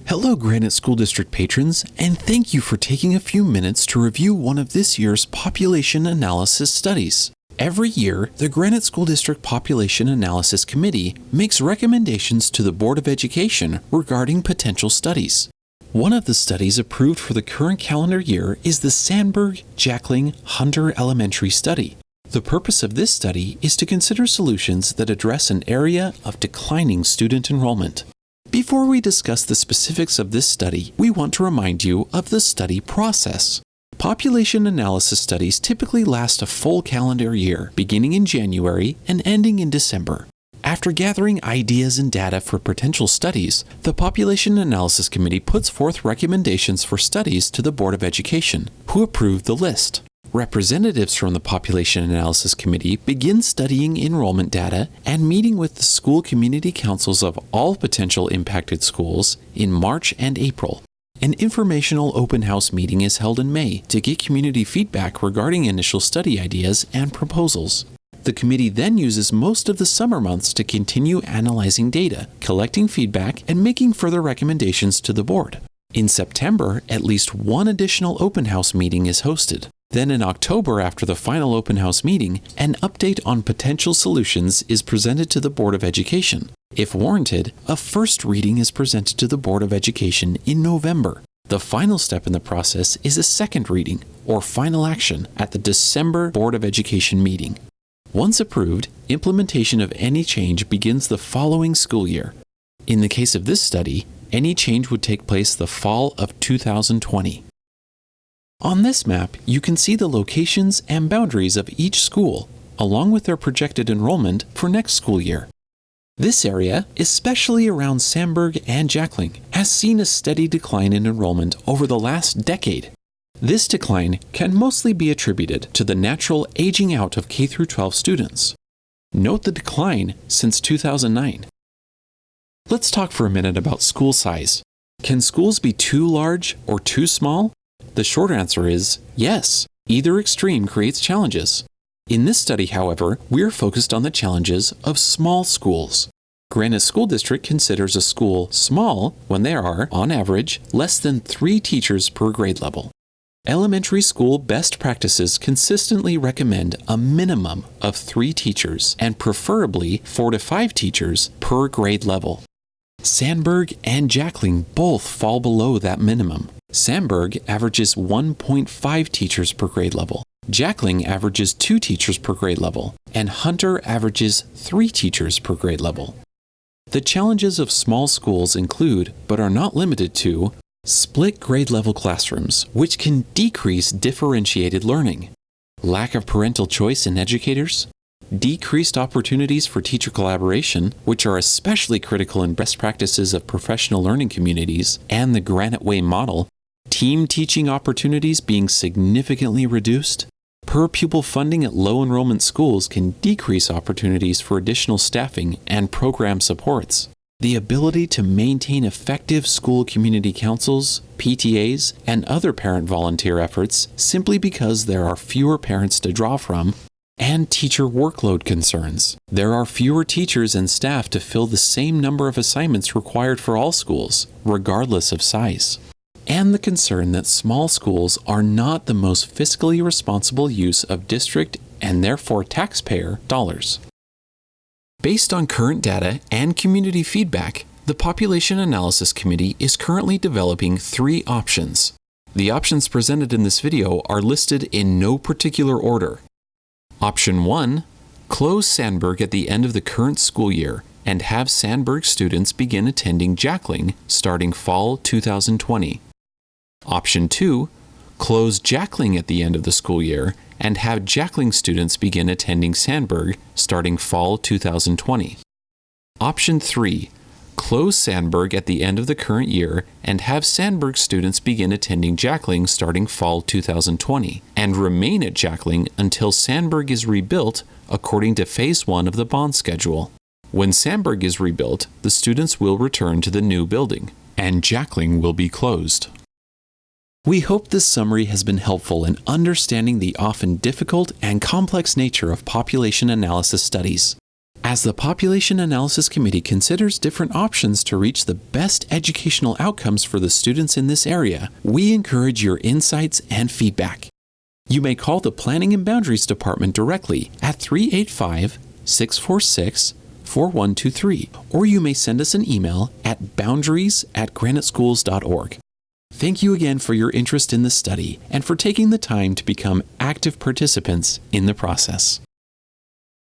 Hello, Granite School District patrons, and thank you for taking a few minutes to review one of this year's population analysis studies. Every year, the Granite School District Population Analysis Committee makes recommendations to the Board of Education regarding potential studies. One of the studies approved for the current calendar year is the Sandburg, Jackling, Hunter Elementary Study. The purpose of this study is to consider solutions that address an area of declining student enrollment. Before we discuss the specifics of this study, we want to remind you of the study process. Population analysis studies typically last a full calendar year, beginning in January and ending in December. After gathering ideas and data for potential studies, the Population Analysis Committee puts forth recommendations for studies to the Board of Education, who approve the list. Representatives from the Population Analysis Committee begin studying enrollment data and meeting with the school community councils of all potential impacted schools in March and April. An informational open house meeting is held in May to get community feedback regarding initial study ideas and proposals. The committee then uses most of the summer months to continue analyzing data, collecting feedback, and making further recommendations to the board. In September, at least one additional open house meeting is hosted. Then in October, after the final open house meeting, an update on potential solutions is presented to the Board of Education. If warranted, a first reading is presented to the Board of Education in November. The final step in the process is a second reading, or final action, at the December Board of Education meeting. Once approved, implementation of any change begins the following school year. In the case of this study, any change would take place the fall of 2020. On this map, you can see the locations and boundaries of each school, along with their projected enrollment for next school year. This area, especially around Sandburg and Jackling, has seen a steady decline in enrollment over the last decade. This decline can mostly be attributed to the natural aging out of K-12 students. Note the decline since 2009. Let's talk for a minute about school size. Can schools be too large or too small? The short answer is yes. Either extreme creates challenges. In this study, however, we're focused on the challenges of small schools. Granite School District considers a school small when there are, on average, less than 3 teachers per grade level. Elementary school best practices consistently recommend a minimum of 3 teachers and preferably 4 to 5 teachers per grade level. Sandburg and Jackling both fall below that minimum. Sandburg averages 1.5 teachers per grade level. Jackling averages 2 teachers per grade level, and Hunter averages 3 teachers per grade level. The challenges of small schools include, but are not limited to, split grade level classrooms, which can decrease differentiated learning, lack of parental choice in educators, decreased opportunities for teacher collaboration, which are especially critical in best practices of professional learning communities and the Granite Way model, team teaching opportunities being significantly reduced. Per pupil funding at low enrollment schools can decrease opportunities for additional staffing and program supports. The ability to maintain effective school community councils, PTAs, and other parent volunteer efforts simply because there are fewer parents to draw from, and teacher workload concerns. There are fewer teachers and staff to fill the same number of assignments required for all schools, regardless of size. And the concern that small schools are not the most fiscally responsible use of district and therefore taxpayer dollars. Based on current data and community feedback, the Population Analysis Committee is currently developing 3 options. The options presented in this video are listed in no particular order. Option 1, close Sandburg at the end of the current school year and have Sandburg students begin attending Jackling starting fall 2020. Option 2, close Jackling at the end of the school year and have Jackling students begin attending Sandburg starting fall 2020. Option 3, close Sandburg at the end of the current year and have Sandburg students begin attending Jackling starting fall 2020 and remain at Jackling until Sandburg is rebuilt according to Phase 1 of the bond schedule. When Sandburg is rebuilt, the students will return to the new building, and Jackling will be closed. We hope this summary has been helpful in understanding the often difficult and complex nature of population analysis studies. As the Population Analysis Committee considers different options to reach the best educational outcomes for the students in this area, we encourage your insights and feedback. You may call the Planning and Boundaries Department directly at 385-646-4123, or you may send us an email at boundaries@graniteschools.org. Thank you again for your interest in this study and for taking the time to become active participants in the process.